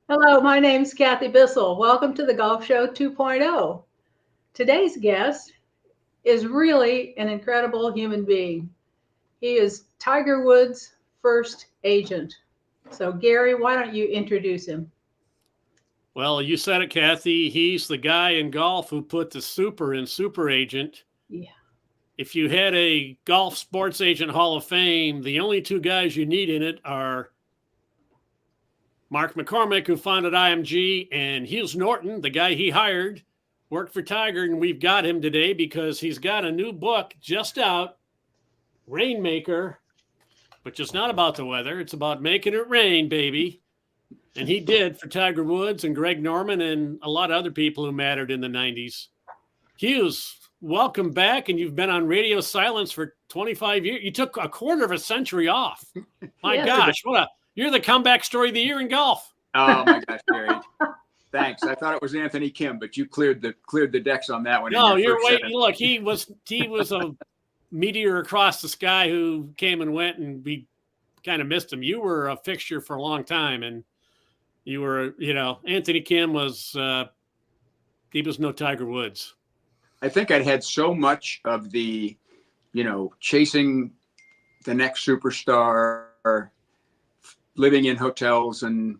Hello, my name's Kathy Bissell. Welcome to the Golf Show 2.0. Today's guest is really an incredible human being. He is Tiger Woods' first agent. So, Gary, why don't you introduce him? Well, you said it, Kathy. He's the guy in golf who put the super in super agent. Yeah. If you had a golf sports agent hall of fame, the only two guys you need in it are Mark McCormick, who founded IMG, and Hughes Norton, the guy he hired, worked for Tiger. And we've got him today because he's got a new book just out, Rainmaker, which is not about the weather. It's about making it rain, baby. And he did for Tiger Woods and Greg Norman and a lot of other people who mattered in the 90s. Hughes, welcome back. And you've been on radio silence for 25 years. You took a quarter of a century off. My Yes. gosh, you're the comeback story of the year in golf. Oh my gosh, Gary. Thanks. I thought it was Anthony Kim, but you cleared the decks on that one. No, you're waiting. Look, he was a meteor across the sky who came and went, and we kind of missed him. You were a fixture for a long time, and you were, Anthony Kim was he was no Tiger Woods. I think I'd had so much of the, chasing the next superstar, living in hotels and,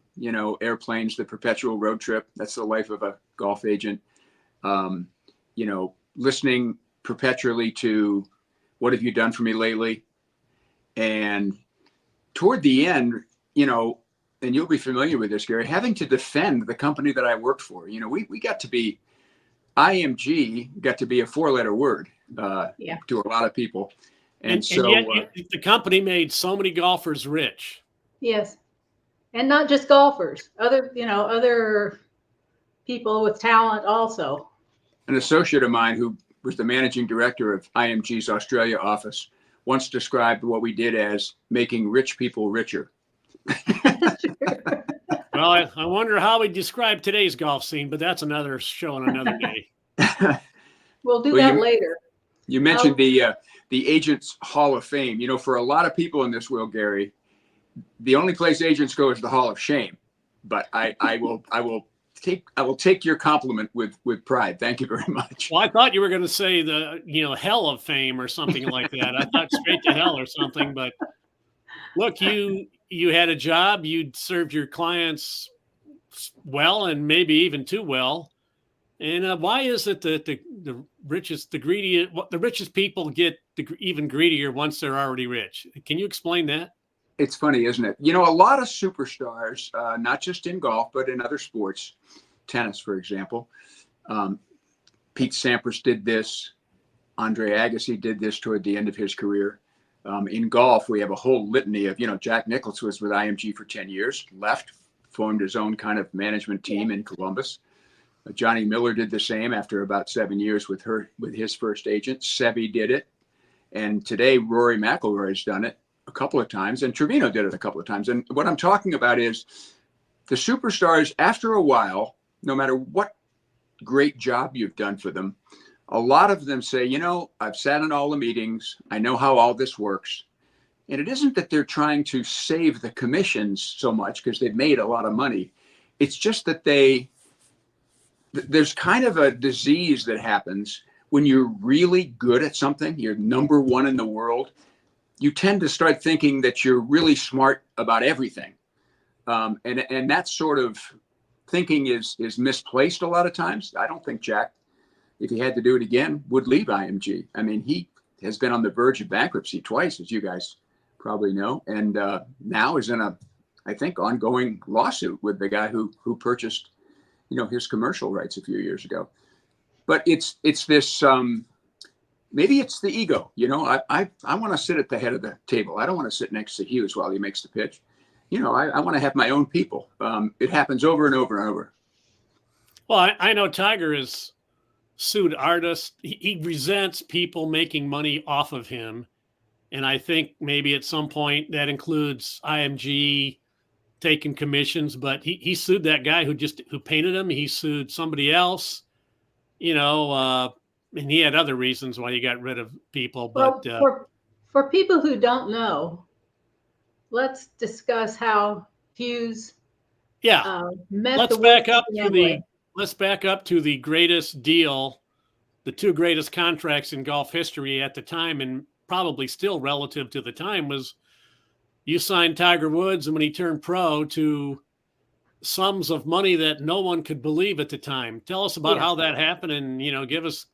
airplanes, the perpetual road trip. That's the life of a golf agent. Listening perpetually to what have you done for me lately? And toward the end, and you'll be familiar with this, Gary, having to defend the company that I worked for. We got to be, IMG got to be a four-letter word to a lot of people. And yet the company made so many golfers rich. Yes. And not just golfers, other people with talent also. An associate of mine who was the managing director of IMG's Australia office once described what we did as making rich people richer. Well, I wonder how we describe today's golf scene, but that's another show on another day. We'll do that later. You mentioned the Agents Hall of Fame. For a lot of people in this world, Gary, the only place agents go is the Hall of Shame. But I will take your compliment with pride. Thank you very much. Well, I thought you were going to say the Hell of Fame or something like that. I thought straight to hell or something. But look, you had a job. You served your clients well, and maybe even too well. And why is it that the richest people get even greedier once they're already rich? Can you explain that? It's funny, isn't it? A lot of superstars, not just in golf, but in other sports, tennis, for example. Pete Sampras did this. Andre Agassi did this toward the end of his career. In golf, we have a whole litany of, Jack Nicklaus was with IMG for 10 years, left, formed his own kind of management team in Columbus. Johnny Miller did the same after about 7 years with his first agent. Seve did it. And today, Rory McIlroy has done it a couple of times, and Trevino did it a couple of times. And what I'm talking about is the superstars, after a while, no matter what great job you've done for them, a lot of them say, I've sat in all the meetings. I know how all this works. And it isn't that they're trying to save the commissions so much because they've made a lot of money. It's just that there's kind of a disease that happens when you're really good at something, you're number one in the world. You tend to start thinking that you're really smart about everything. And that sort of thinking is misplaced a lot of times. I don't think Jack, if he had to do it again, would leave IMG. I mean, he has been on the verge of bankruptcy twice, as you guys probably know, and now is in a, I think, ongoing lawsuit with the guy who purchased, his commercial rights a few years ago. But it's this, maybe it's the ego. I want to sit at the head of the table. I don't want to sit next to Hughes while he makes the pitch. I want to have my own people. It happens over and over and over. Well, I know Tiger has sued artists. He resents people making money off of him. And I think maybe at some point that includes IMG taking commissions, but he sued that guy who painted him. He sued somebody else, and he had other reasons why he got rid of people. But for people who don't know, let's discuss how Hughes Yeah. met Let's the back Woods up to family. the greatest deal, the two greatest contracts in golf history at the time, and probably still relative to the time, was you signed Tiger Woods, and when he turned pro, to sums of money that no one could believe at the time. Tell us about Yes. how that happened, and give us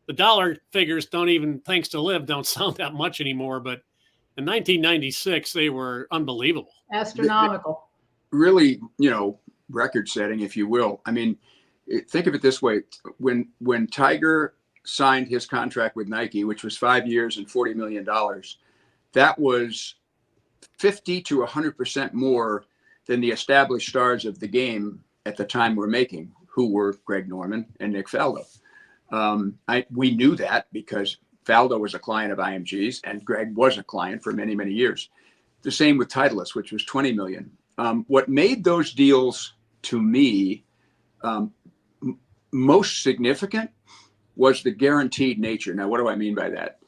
the dollar figures. Don't even thanks to Liv don't sound that much anymore, but in 1996 they were unbelievable. Astronomical. Really, record setting, if you will. I mean, think of it this way: when Tiger signed his contract with Nike, which was 5 years and $40 million, that was 50 to 100% more than the established stars of the game at the time were making, who were Greg Norman and Nick Faldo. We knew that because Faldo was a client of IMG's and Greg was a client for many, many years. The same with Titleist, which was 20 million. What made those deals to me most significant was the guaranteed nature. Now, what do I mean by that?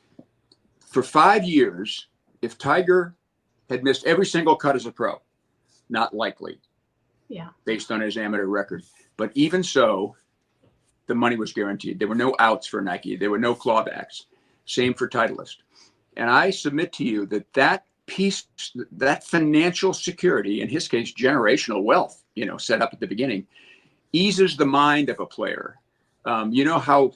For 5 years, if Tiger had missed every single cut as a pro, not likely, based on his amateur record. But even so, the money was guaranteed. There were no outs for Nike. There were no clawbacks. Same for Titleist. And I submit to you that piece, that financial security, in his case, generational wealth, set up at the beginning, eases the mind of a player. You know how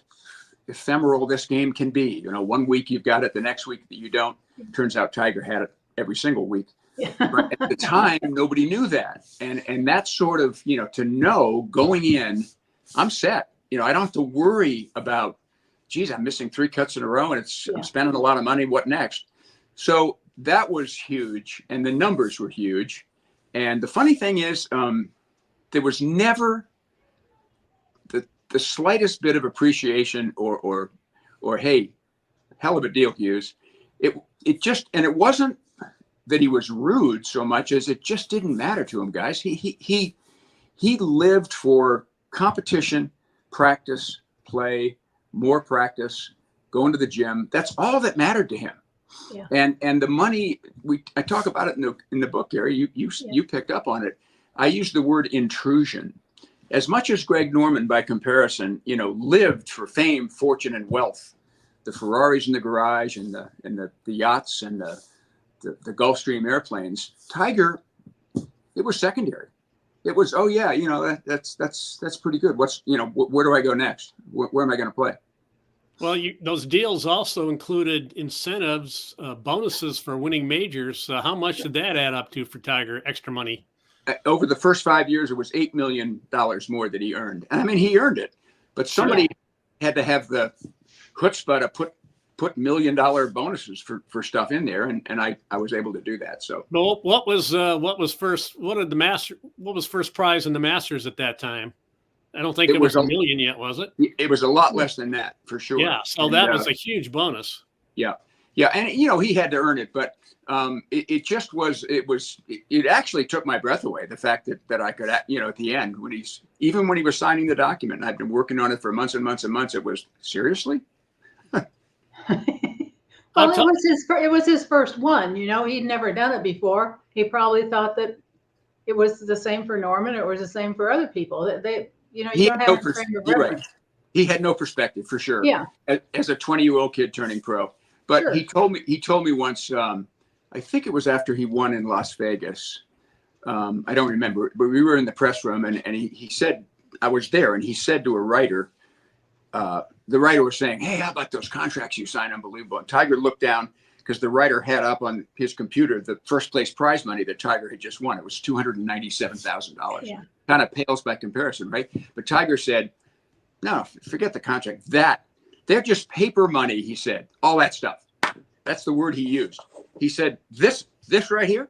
ephemeral this game can be. 1 week you've got it, the next week that you don't. Turns out Tiger had it every single week. But at the time, nobody knew that. And that's sort of, to know going in, I'm set. I don't have to worry about, geez, I'm missing 3 cuts in a row and I'm spending a lot of money. What next? So that was huge. And the numbers were huge. And the funny thing is, there was never the slightest bit of appreciation or hey, hell of a deal, Hughes. It wasn't that he was rude so much as it just didn't matter to him, guys. He lived for competition, practice, play, more practice, going to the gym. That's all that mattered to him. Yeah. And the money, I talk about it in the book, Gary. You picked up on it. I use the word intrusion. As much as Greg Norman, by comparison, lived for fame, fortune, and wealth, the Ferraris in the garage and the yachts and the Gulfstream airplanes, Tiger, it was secondary. It was, oh yeah, that's pretty good. What's, where do I go next? Where am I going to play? Well, those deals also included incentives, bonuses for winning majors. How much did that add up to for Tiger? Extra money? Over the first 5 years, it was $8 million more that he earned. And I mean, he earned it, but somebody had to have the chutzpah to put $1 million bonuses for stuff in there, and I was able to do that. So, well, what was first prize in the Masters at that time? I don't think it was $1 million yet, was it? It was a lot less than that, for sure. Yeah, so that was a huge bonus. Yeah, and he had to earn it, but it actually took my breath away, the fact that I could, at the end, when he was signing the document, and I've been working on it for months and months and months, it was, seriously? Well, it was his first one. He'd never done it before. He probably thought that it was the same for Norman, or it was the same for other people. That you don't have a frame of reference. Right. He had no perspective, for sure. Yeah. As a 20-year-old kid turning pro, but sure. He told me once. I think it was after he won in Las Vegas. I don't remember, but we were in the press room, and he said, I was there, and he said to a writer. The writer was saying, hey, how about those contracts you signed? Unbelievable. And Tiger looked down because the writer had up on his computer the first place prize money that Tiger had just won. It was $297,000. Yeah. Kind of pales by comparison, right? But Tiger said, no, forget the contract. They're just paper money, he said. All that stuff. That's the word he used. He said, this right here,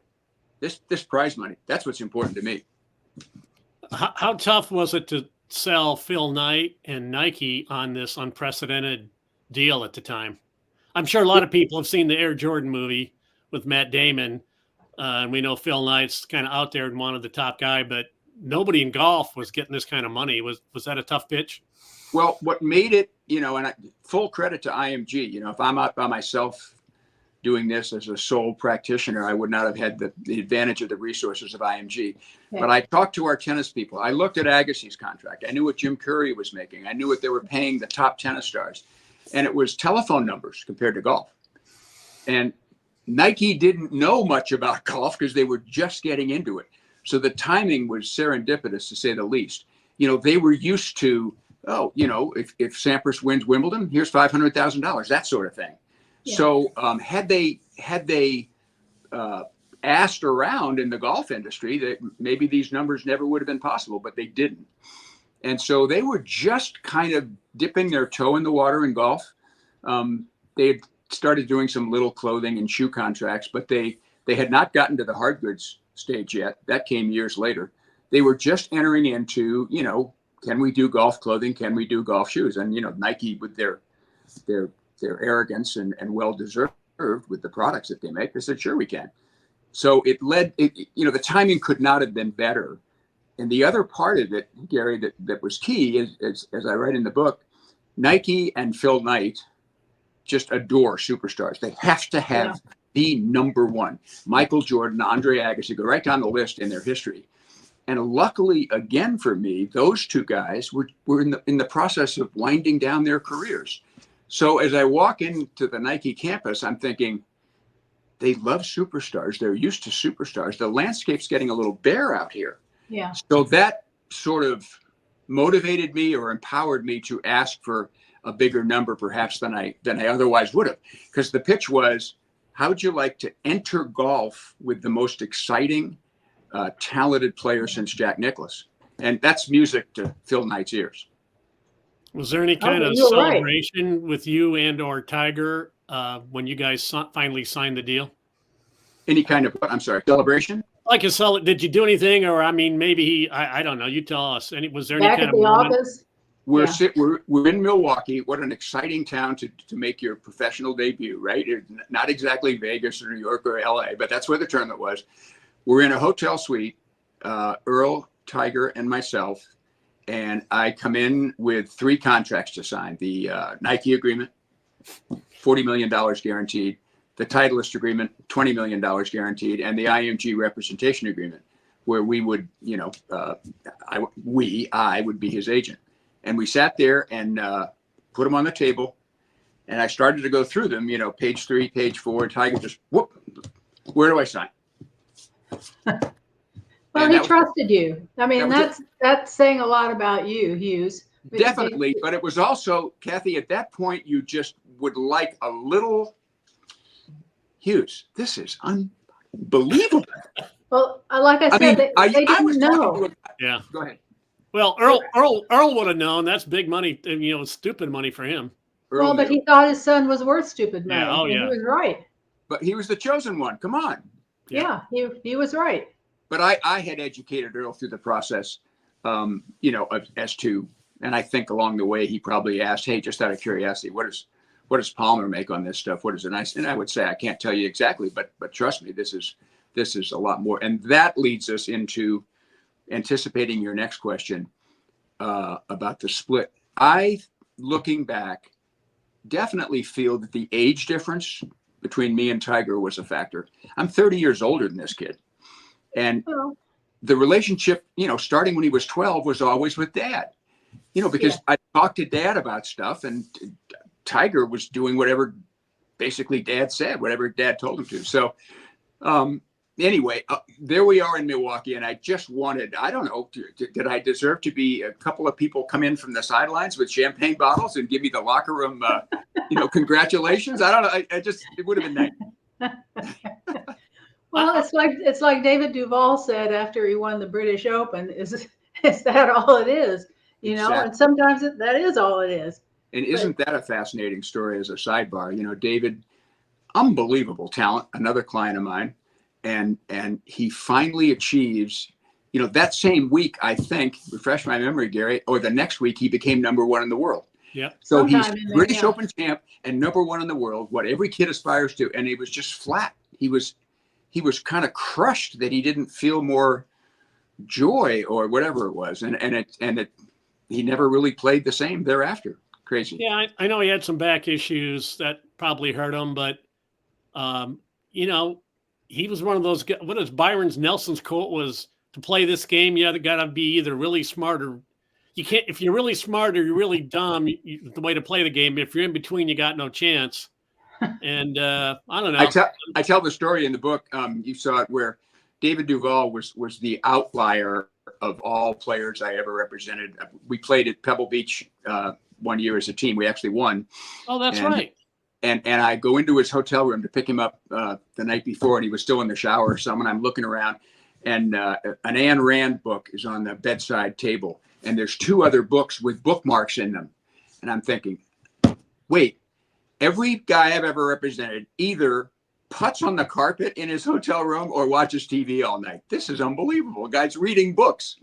this prize money, that's what's important to me. How tough was it to sell Phil Knight and Nike on this unprecedented deal at the time? I'm sure a lot of people have seen the Air Jordan movie with Matt Damon. And we know Phil Knight's kind of out there and wanted the top guy, but nobody in golf was getting this kind of money. Was that a tough pitch? Well, what made it, and full credit to IMG, if I'm out by myself, doing this as a sole practitioner, I would not have had the advantage of the resources of IMG. Yeah. But I talked to our tennis people. I looked at Agassi's contract. I knew what Jim Curry was making. I knew what they were paying the top tennis stars. And it was telephone numbers compared to golf. And Nike didn't know much about golf because they were just getting into it. So the timing was serendipitous, to say the least. They were used to, if Sampras wins Wimbledon, here's $500,000, that sort of thing. Yeah. So had they asked around in the golf industry, that maybe these numbers never would have been possible, but they didn't. And so they were just kind of dipping their toe in the water in golf. They had started doing some little clothing and shoe contracts, but they had not gotten to the hard goods stage yet. That came years later. They were just entering into, can we do golf clothing? Can we do golf shoes? And, Nike, with their arrogance and well-deserved with the products that they make, they said, sure, we can. So the timing could not have been better. And the other part of it, Gary, that was key is, as I write in the book, Nike and Phil Knight just adore superstars. They have to have the number one. Michael Jordan, Andre Agassi, go right down the list in their history. And luckily, again, for me, those two guys were in the process of winding down their careers. So as I walk into the Nike campus, I'm thinking, they love superstars. They're used to superstars. The landscape's getting a little bare out here. Yeah. So that sort of motivated me or empowered me to ask for a bigger number perhaps than I otherwise would have. Because the pitch was, how would you like to enter golf with the most exciting, talented player since Jack Nicklaus? And that's music to Phil Knight's ears. Was there any kind of celebration with you and or Tiger when you guys finally signed the deal? Any kind of, I'm sorry, celebration? Like did you do anything? Or, I mean, maybe I don't know. You tell us. Was there back any kind at the of moment? office? We're in Milwaukee. What an exciting town to make your professional debut, right? Not exactly Vegas or New York or LA, but that's where the tournament was. We're in a hotel suite, Earl, Tiger, and myself. And I come in with 3 contracts to sign: the Nike agreement, $40 million guaranteed; the Titleist agreement, $20 million guaranteed; and the IMG representation agreement, where we would, I would be his agent. And we sat there and put them on the table. And I started to go through them, page 3, page 4. Tiger just, whoop, where do I sign? Well, he trusted you. I mean, that's saying a lot about you, Hughes. Definitely. But it was also, Kathy, at that point, you just would like a little, Hughes, this is unbelievable. Well, like I said, they didn't know. Yeah. Go ahead. Well, Earl would have known. That's big money, stupid money for him. Well, but he thought his son was worth stupid money. Yeah. Oh, yeah. He was right. But he was the chosen one. Come on. Yeah, he was right. But I had educated Earl through the process, as to, and I think along the way he probably asked, hey, just out of curiosity, what does Palmer make on this stuff? What is it? And I would say, I can't tell you exactly, but trust me, this is a lot more. And that leads us into anticipating your next question about the split. Looking back, definitely feel that the age difference between me and Tiger was a factor. I'm 30 years older than this kid. And the relationship, starting when he was 12 was always with Dad, because I talked to Dad about stuff, and Tiger was doing whatever basically Dad said, whatever Dad told him to. So anyway, there we are in Milwaukee, and I just wanted, I don't know, did I deserve to be a couple of people come in from the sidelines with champagne bottles and give me the locker room, congratulations? I don't know. It would have been nice. Well, it's like David Duval said after he won the British Open, is that all it is? Exactly. And sometimes that is all it is. And isn't that a fascinating story as a sidebar? David, unbelievable talent, another client of mine. And he finally achieves, that same week, I think, refresh my memory, Gary, or the next week, he became number 1 in the world. Yeah. So he's British Open champ and number 1 in the world, what every kid aspires to. And he was just flat. He was kind of crushed that he didn't feel more joy or whatever it was. And he never really played the same thereafter. Crazy. Yeah. I know he had some back issues that probably hurt him, but You know, he was one of those. What is Byron's Nelson's quote was, to play this game, you got to be either really smart or you can't. If you're really smart or you're really dumb, the way to play the game. If you're in between, you got no chance. And I don't know. I tell the story in the book. You saw it where David Duval was the outlier of all players I ever represented. We played at Pebble Beach one year as a team. We actually won. Oh, that's right. And I go into his hotel room to pick him up the night before, and he was still in the shower or something. I'm looking around, and an Ayn Rand book is on the bedside table, and there's 2 other books with bookmarks in them. And I'm thinking, wait, every guy I've ever represented either putts on the carpet in his hotel room or watches TV all night. This is unbelievable. Guy's reading books.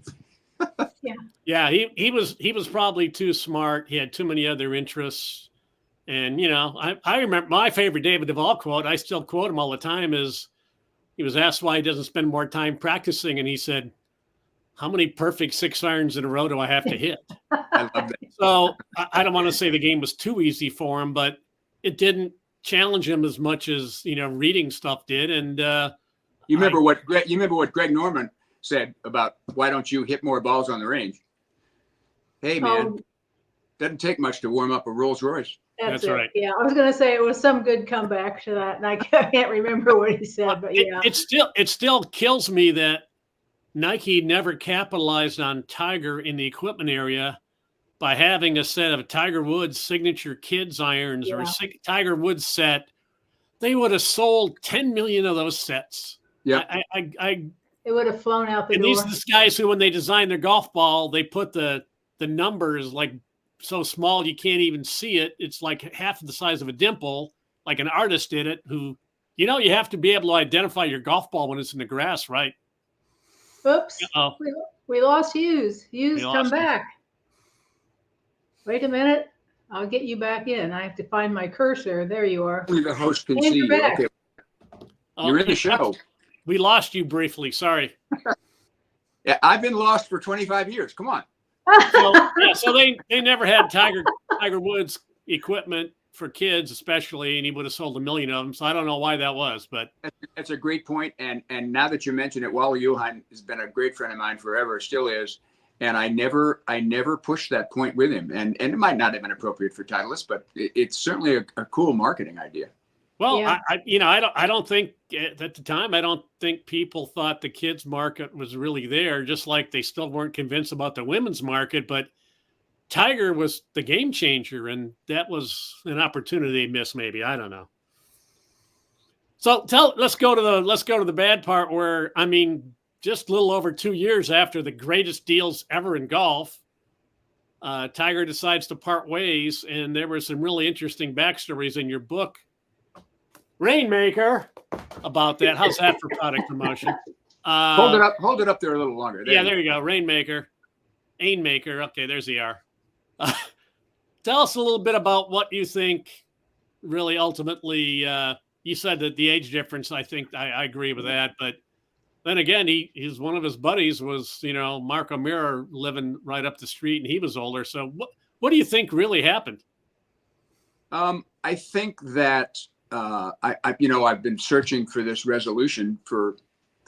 Yeah, he was probably too smart. He had too many other interests. And, you know, I remember my favorite David Duval quote, I still quote him all the time, is he was asked why he doesn't spend more time practicing. And he said, how many perfect 6 irons in a row do I have to hit? I love that. So I don't want to say the game was too easy for him, but it didn't challenge him as much as, you know, reading stuff did. And you remember what Greg Norman said about why don't you hit more balls on the range? Hey, man, doesn't take much to warm up a Rolls Royce. That's right. Yeah, I was going to say it was some good comeback to that, and I can't remember what he said, but yeah. It still kills me that Nike never capitalized on Tiger in the equipment area by having a set of Tiger Woods signature kids irons or Tiger Woods set. They would have sold 10 million of those sets. Yeah, it would have flown out the door. These are the guys who, when they design their golf ball, they put the numbers like so small you can't even see it. It's like half the size of a dimple, like an artist did it. Who, you know, you have to be able to identify your golf ball when it's in the grass, right? Oops, we lost Hughes. Hughes, come back. Wait a minute. I'll get you back in. I have to find my cursor. There you are. Only the host can see you. Okay. You're in the show. We lost you briefly. Sorry. Yeah, I've been lost for 25 years. Come on. So they never had Tiger Woods equipment for kids, especially, and he would have sold 1 million of them. So I don't know why that was, but that's a great point. And now that you mention it, Wally Johan has been a great friend of mine forever, still is. And I never pushed that point with him. And it might not have been appropriate for Titleist, but it's certainly a cool marketing idea. Well, yeah. I don't think at the time, I don't think people thought the kids market was really there, just like they still weren't convinced about the women's market. But Tiger was the game changer, and that was an opportunity they missed. Maybe, I don't know. So let's go to the bad part, where, I mean, just a little over 2 years after the greatest deals ever in golf, Tiger decides to part ways, and there were some really interesting backstories in your book, Rainmaker, about that. How's that for product promotion? Hold it up there a little longer. There you go. Rainmaker. Okay, there's the R. Tell us a little bit about what you think really ultimately, you said that the age difference, I think I agree with that. But then again, he's one of his buddies was, you know, Mark O'Meara living right up the street, and he was older. So what do you think really happened? I think that I've been searching for this resolution for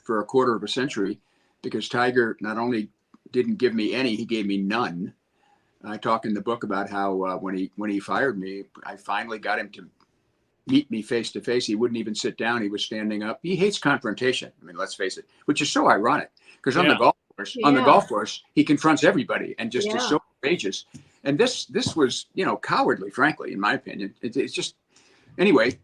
a quarter of a century, because Tiger not only didn't give me any, he gave me none. I talk in the book about how when he fired me, I finally got him to meet me face to face. He wouldn't even sit down. He was standing up. He hates confrontation. I mean, let's face it, which is so ironic, because on the golf course, he confronts everybody and just is so courageous. And this was, you know, cowardly, frankly, in my opinion. It's just, anyway.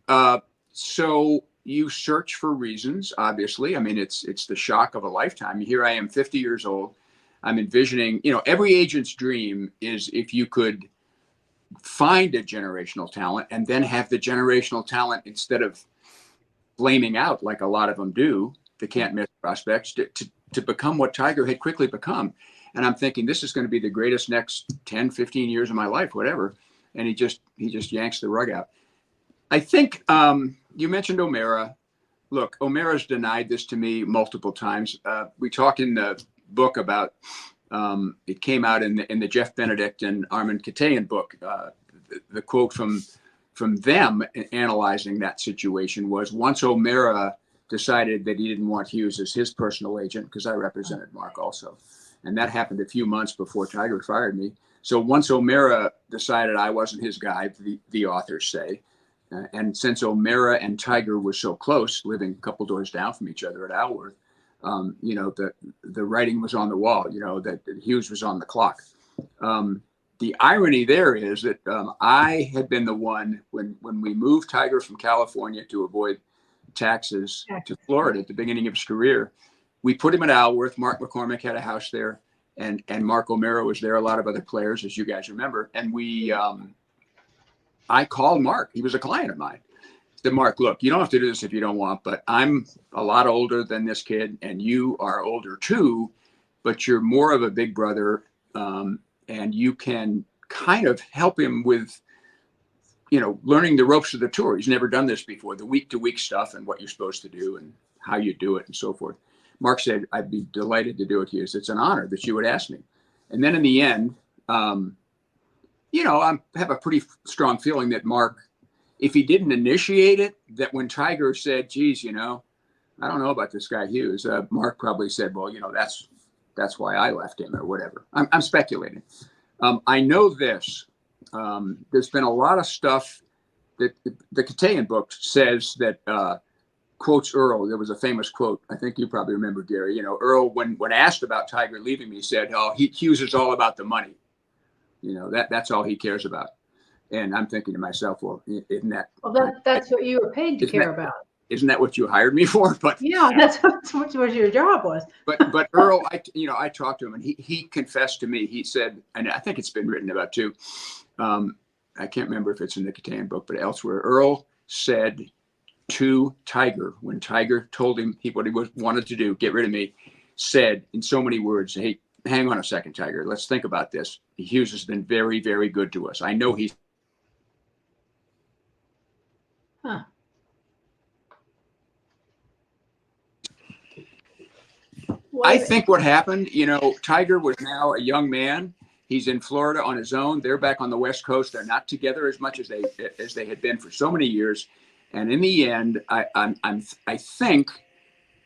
So you search for reasons, obviously. I mean, it's the shock of a lifetime. Here I am, 50 years old. I'm envisioning, you know, every agent's dream is if you could find a generational talent and then have the generational talent, instead of flaming out like a lot of them do, the can't miss prospects, to become what Tiger had quickly become. And I'm thinking, this is going to be the greatest next 10, 15 years of my life, whatever. And he just yanks the rug out. I think you mentioned O'Meara. Look, O'Meara's denied this to me multiple times. We talk in the book about, it came out in the Jeff Benedict and Armand Katayan book, the quote from from them analyzing that situation was once O'Mara decided that he didn't want Hughes as his personal agent, because I represented Mark also. And that happened a few months before Tiger fired me. So once O'Mara decided I wasn't his guy, the authors say, and since O'Mara and Tiger were so close, living a couple doors down from each other at Alworth, you know, the writing was on the wall, you know, that Hughes was on the clock. The irony there is that I had been the one, when we moved Tiger from California to avoid taxes to Florida at the beginning of his career, we put him at Alworth. Mark McCormick had a house there, and Mark O'Mara was there, a lot of other players, as you guys remember. And I called Mark. He was a client of mine. I said, Mark, look, you don't have to do this if you don't want, but I'm a lot older than this kid, and you are older too, but you're more of a big brother, and you can kind of help him with, you know, learning the ropes of the tour. He's never done this before, the week-to-week stuff and what you're supposed to do and how you do it and so forth. Mark said, I'd be delighted to do it, Hughes. It's an honor that you would ask me. And then in the end, you know, I have a pretty strong feeling that Mark, if he didn't initiate it, that when Tiger said, geez, you know, I don't know about this guy Hughes, Mark probably said, well, you know, that's why I left him or whatever. I'm speculating. I know this. There's been a lot of stuff that the Katayan book says that quotes Earl. There was a famous quote. I think you probably remember, Gary. You know, Earl, when asked about Tiger leaving me, said, "Oh, Hughes is all about the money. You know, that's all he cares about." And I'm thinking to myself, well, isn't that? Well, that's what you were paid to care about. Isn't that what you hired me for? But yeah, that's what your job was. but Earl, I talked to him, and he confessed to me. He said, and I think it's been written about too. I can't remember if it's in the Katayan book, but elsewhere, Earl said to Tiger, when Tiger told him what he wanted to do, get rid of me, said in so many words, hey, hang on a second, Tiger, let's think about this. Hughes has been very, very good to us. I know he's. Huh. I think what happened, you know, Tiger was now a young man. He's in Florida on his own. They're back on the West Coast. They're not together as much as they had been for so many years. And in the end, I think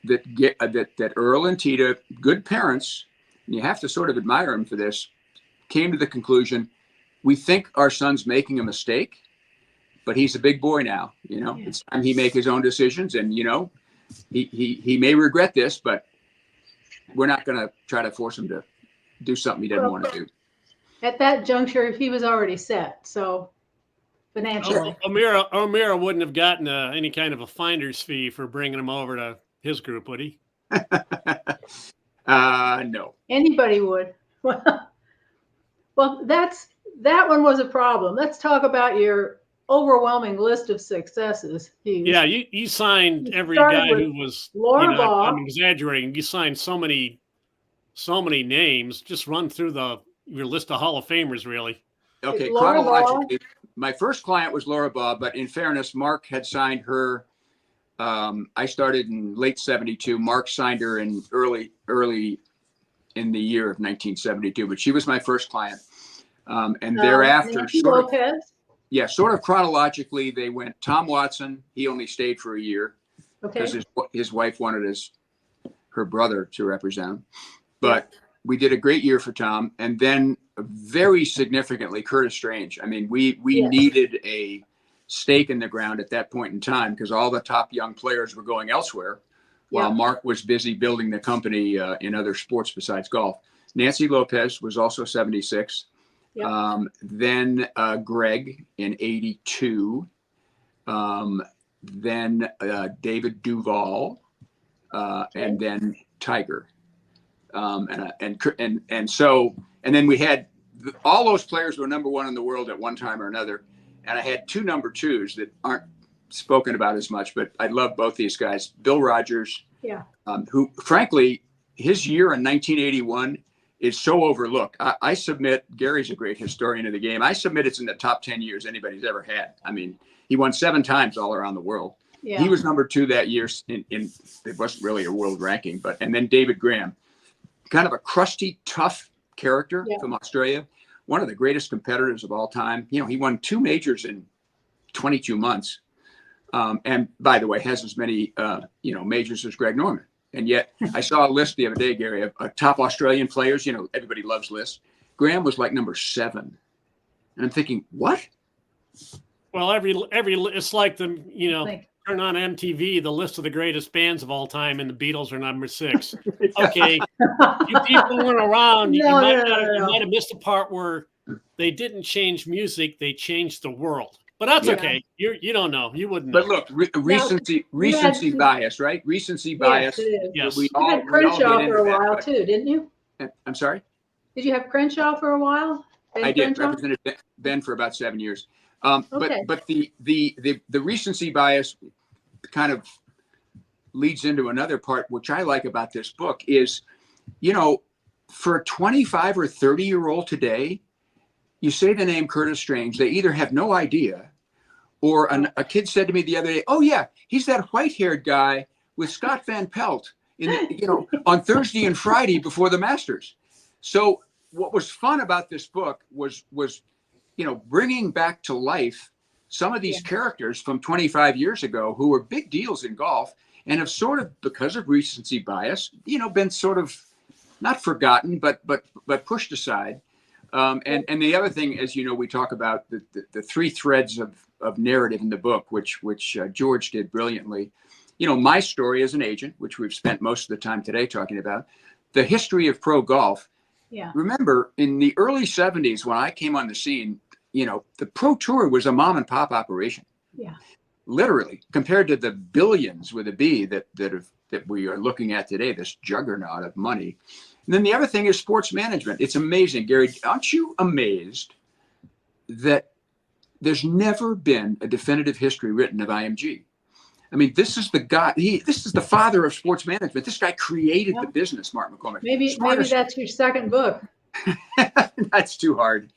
that Earl and Tita, good parents, and you have to sort of admire them for this, came to the conclusion, we think our son's making a mistake, but he's a big boy now. You know, it's time he make his own decisions. And, you know, he may regret this, but we're not going to try to force him to do something he doesn't want to do. At that juncture, he was already set. So financially. O'Mara wouldn't have gotten any kind of a finder's fee for bringing him over to his group, would he? No. Anybody would. Well, that one was a problem. Let's talk about your overwhelming list of successes. Hughes. Yeah, you signed every guy who was. Laura Baugh. I'm exaggerating. You signed so many names. Just run through your list of Hall of Famers, really. Okay, chronologically, my first client was Laura Baugh, but in fairness, Mark had signed her. I started in late '72. Mark signed her in early in the year of 1972, but she was my first client. And thereafter, sort of chronologically, they went Tom Watson. He only stayed for a year because his wife wanted her brother to represent him. But we did a great year for Tom. And then very significantly, Curtis Strange. I mean, we needed a stake in the ground at that point in time because all the top young players were going elsewhere while Mark was busy building the company in other sports besides golf. Nancy Lopez was also 76. Then Greg in 82. Then David Duval, and then Tiger. And then we had all those players were number one in the world at one time or another. And I had two number twos that aren't spoken about as much, but I love both these guys. Bill Rogers, who frankly, his year in 1981 is so overlooked. I submit, Gary's a great historian of the game. I submit it's in the top 10 years anybody's ever had. I mean, he won 7 times all around the world. He was number 2 that year in it wasn't really a world ranking, and then David Graham, kind of a crusty, tough character from Australia, one of the greatest competitors of all time. You know, he won 2 majors in 22 months. And by the way, has as many, majors as Greg Norman. And yet I saw a list the other day, Gary, of top Australian players. You know, everybody loves lists. Graham was like number 7. And I'm thinking, what? Well, every it's like turn on MTV, the list of the greatest bands of all time, and the Beatles are number 6. Okay, you people went around. You might have missed the part where they didn't change music; they changed the world. But that's okay. You don't know. You wouldn't know. But look, recency bias, right? Recency bias. Yes. You had Crenshaw for a while too, didn't you? I'm sorry? Did you have Crenshaw for a while? I did. Represented Ben for about 7 years. But the recency bias kind of leads into another part, which I like about this book is, for a 25 or 30-year-old today, you say the name Curtis Strange, they either have no idea, or a kid said to me the other day, "Oh yeah, he's that white-haired guy with Scott Van Pelt on Thursday and Friday before the Masters." So what was fun about this book was bringing back to life some of these characters from 25 years ago who were big deals in golf and have sort of, because of recency bias, been sort of not forgotten, but pushed aside. And the other thing, as you know, we talk about the 3 threads of narrative in the book, which George did brilliantly. My story as an agent, which we've spent most of the time today talking about, the history of pro golf. Yeah. Remember, in the early 70s, when I came on the scene, the Pro Tour was a mom and pop operation. Yeah. Literally, compared to the billions with a B that we are looking at today, this juggernaut of money. And then the other thing is sports management. It's amazing, Gary. Aren't you amazed that there's never been a definitive history written of IMG? I mean, this is the guy. This is the father of sports management. This guy created the business, Mark McCormick. Maybe that's your second book. That's too hard.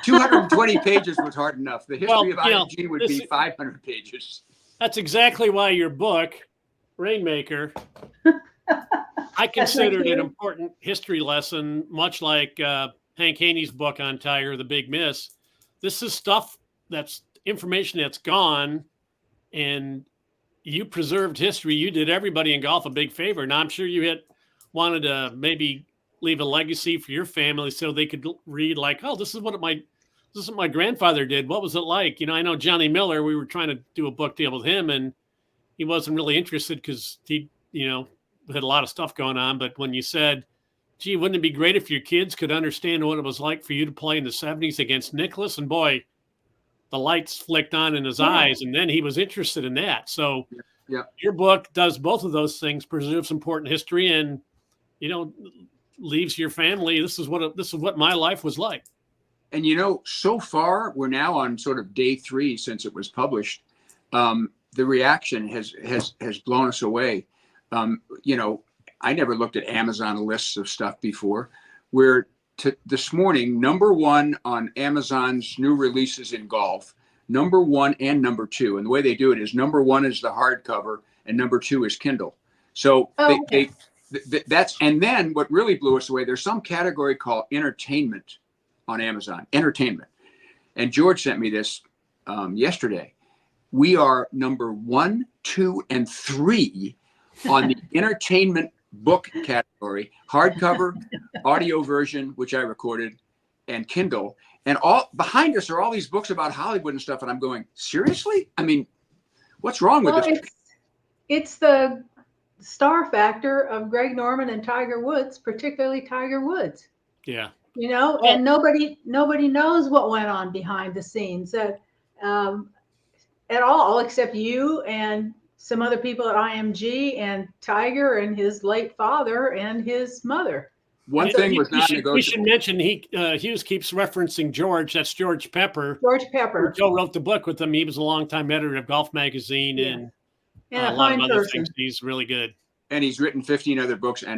220 pages was hard enough. The history of IMG would be 500 pages. That's exactly why your book, Rainmaker, I considered an important history lesson, much like Hank Haney's book on Tiger, The Big Miss. This is stuff that's information that's gone, and you preserved history. You did everybody in golf a big favor. Now, I'm sure you had wanted to maybe leave a legacy for your family so they could read like, oh, this is what my grandfather did. What was it like? I know Johnny Miller, we were trying to do a book deal with him, and he wasn't really interested because he, had a lot of stuff going on. But when you said, gee, wouldn't it be great if your kids could understand what it was like for you to play in the 70s against Nicklaus? And boy, the lights flicked on in his eyes, and then he was interested in that. So your book does both of those things, preserves important history, and, leaves your family. This is what my life was like. And, so far we're now on sort of day 3 since it was published. The reaction has blown us away. I never looked at Amazon lists of stuff before. We're this morning, number 1 on Amazon's new releases in golf, number 1 and number 2. And the way they do it is number 1 is the hardcover and number 2 is Kindle. So and then what really blew us away, there's some category called entertainment on Amazon, entertainment. And George sent me this yesterday. We are number 1, 2, and 3 on the entertainment book category, hardcover, audio version, which I recorded, and Kindle. And all behind us are all these books about Hollywood and stuff. And I'm going, seriously? I mean, what's wrong with this? It's the star factor of Greg Norman and Tiger Woods, particularly Tiger Woods. Yeah. And nobody knows what went on behind the scenes at all, except you and some other people at IMG and Tiger and his late father and his mother. One thing was not negotiable. We should mention Hughes keeps referencing George. That's George Peper. George Peper. Joe wrote the book with him. He was a longtime editor of Golf Magazine and a lot of other things. He's really good. And he's written 15 other books. He's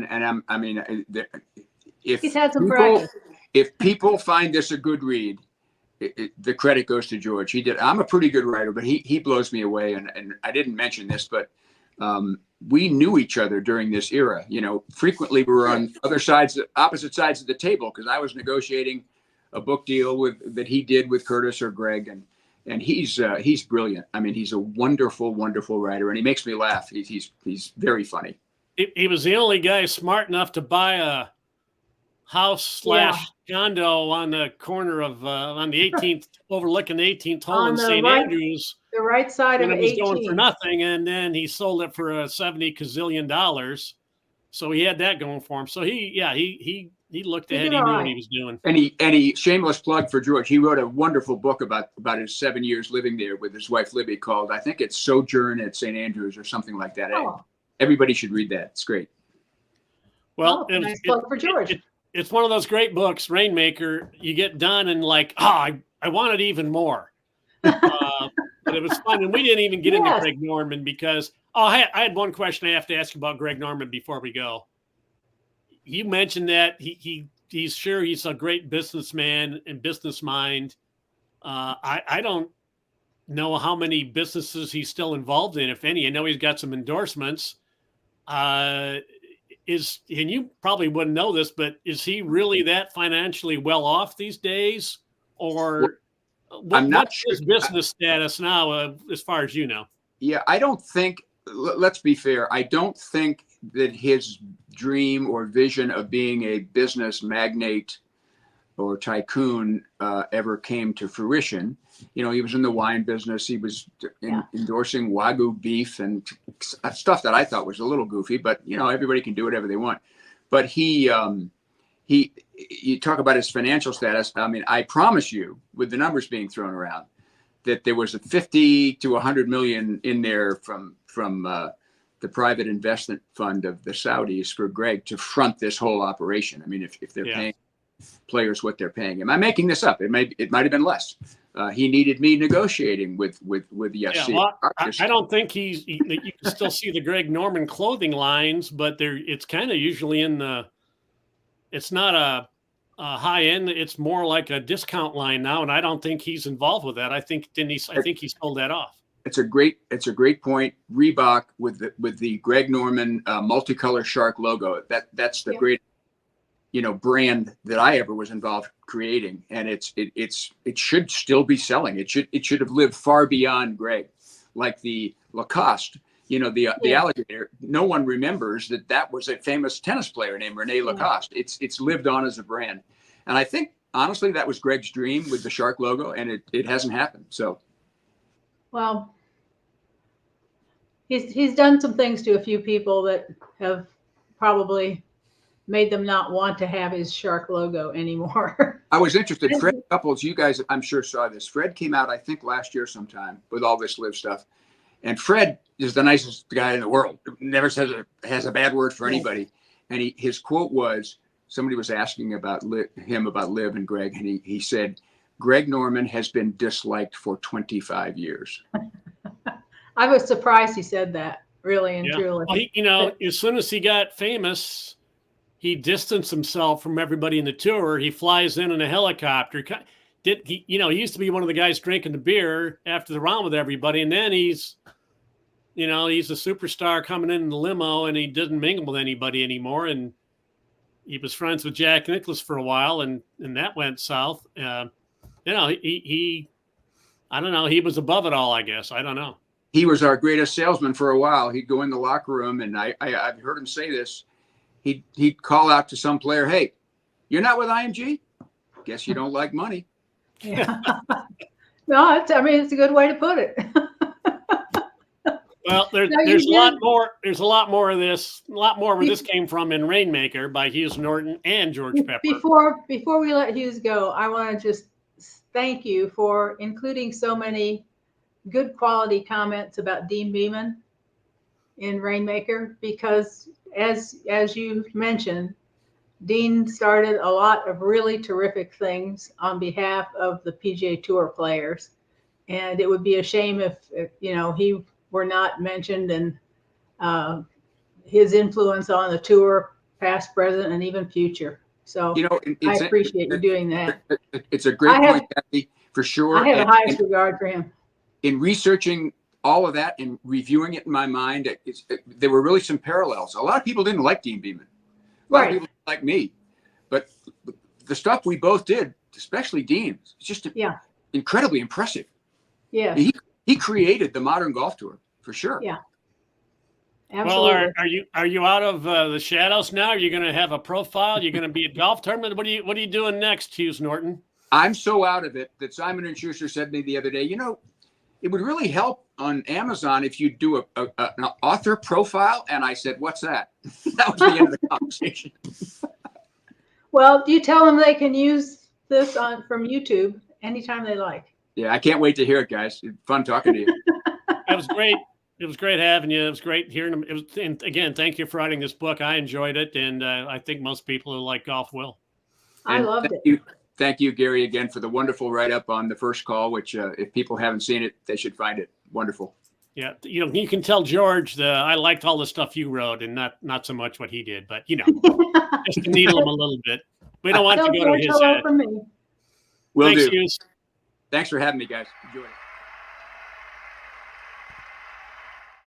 had some practice. If people find this a good read, the credit goes to George. He did. I'm a pretty good writer, but he blows me away. And I didn't mention this, but we knew each other during this era. Frequently we were on opposite sides of the table because I was negotiating a book deal that he did with Curtis or Greg, and he's brilliant. I mean, he's a wonderful, wonderful writer, and he makes me laugh. He's very funny. He was the only guy smart enough to buy a house / condo on the corner of on the 18th, overlooking the 18th hole in St. Andrews. The right side when of it was 18. going for nothing, and then he sold it for $70 gazillion. So he had that going for him. So he looked ahead. He knew what he was doing. And he shameless plug for George. He wrote a wonderful book about his 7 years living there with his wife Libby, called, I think it's Sojourn at St. Andrews or something like that. Oh. Everybody should read that. It's great. Well, nice plug for George. It's one of those great books, Rainmaker. You get done and like, I wanted even more. But it was fun, and we didn't even get into Greg Norman because I had one question I have to ask about Greg Norman before we go. You mentioned that he's sure he's a great businessman and business mind. I don't know how many businesses he's still involved in, if any. I know he's got some endorsements. And you probably wouldn't know this, but is he really that financially well off these days, or? What's his business status now, as far as you know? Yeah, I don't think, let's be fair, I don't think that his dream or vision of being a business magnate or tycoon ever came to fruition. You know, he was in the wine business. He was endorsing Wagyu beef and stuff that I thought was a little goofy, but, you know, everybody can do whatever they want. But you talk about his financial status. I mean, I promise you, with the numbers being thrown around, that there was a 50 to 100 million in there from the private investment fund of the Saudis for Greg to front this whole operation. I mean, if they're paying players what they're paying him, I'm making this up. It might have been less. He needed me negotiating with Yassi. Yeah, well, I don't think you can still see the Greg Norman clothing lines, but it's kind of usually in the. It's not a high end. It's more like a discount line now, and I don't think he's involved with that. I think he sold that off. It's a great point. Reebok with the Greg Norman multicolor shark logo. That's the great, you know, brand that I ever was involved creating, and it should still be selling. It should have lived far beyond Greg, like the Lacoste. You know, the alligator, no one remembers that was a famous tennis player named Rene Lacoste. It's lived on as a brand. And I think, honestly, that was Greg's dream with the shark logo, and it hasn't happened. So, well, he's done some things to a few people that have probably made them not want to have his shark logo anymore. I was interested. Fred Couples, you guys, I'm sure, saw this. Fred came out, I think, last year sometime with all this live stuff. And Fred is the nicest guy in the world. Never has a bad word for anybody. And his quote was, somebody was asking about him about Liv and Greg, and he said, Greg Norman has been disliked for 25 years. I was surprised he said that, really and truly. Well, you know, as soon as he got famous, he distanced himself from everybody in the tour. He flies in a helicopter. He used to be one of the guys drinking the beer after the round with everybody, and then he's a superstar coming in the limo, and he doesn't mingle with anybody anymore. And he was friends with Jack Nicklaus for a while, and that went south. I don't know. He was above it all, I guess. I don't know. He was our greatest salesman for a while. He'd go in the locker room, and I've heard him say this. He'd call out to some player, "Hey, you're not with IMG? Guess you don't like money." Yeah. No, it's a good way to put it. Well, there's a lot more. There's a lot more of this. A lot more where this came from in Rainmaker by Hughes Norton and George Peper. Before we let Hughes go, I want to just thank you for including so many good quality comments about Dean Beeman in Rainmaker, because as you mentioned, Dean started a lot of really terrific things on behalf of the PGA Tour players, and it would be a shame if he were not mentioned, and his influence on the tour, past, present, and even future. So I appreciate you doing that. It's a great point, Kathy, for sure. I have the highest regard for him. In researching all of that and reviewing it in my mind, there were really some parallels. A lot of people didn't like Dean Beeman. A lot of people didn't like me. But the stuff we both did, especially Dean, is just incredibly impressive. Yes. He created the modern golf tour for sure. Yeah. Absolutely. Well, are you out of the shadows now? Are you going to have a profile? You're going to be at golf tournament? What are you doing next, Hughes Norton? I'm so out of it that Simon & Schuster said to me the other day, it would really help on Amazon if you do an author profile. And I said, what's that? That was the end of the conversation. Well, do you tell them they can use this from YouTube anytime they like? Yeah, I can't wait to hear it, guys. Fun talking to you. It was great. It was great having you. It was great hearing them. And again, thank you for writing this book. I enjoyed it, and I think most people who like golf will. I loved it. Thank you, Gary, again for the wonderful write-up on the first call, which if people haven't seen it, they should find it. Wonderful. Yeah, you can tell George I liked all the stuff you wrote, and not so much what he did, but just to needle him a little bit. We don't want to go to his head. From me. Will Thanks, do. Hughes. Thanks for having me, guys. Enjoy it.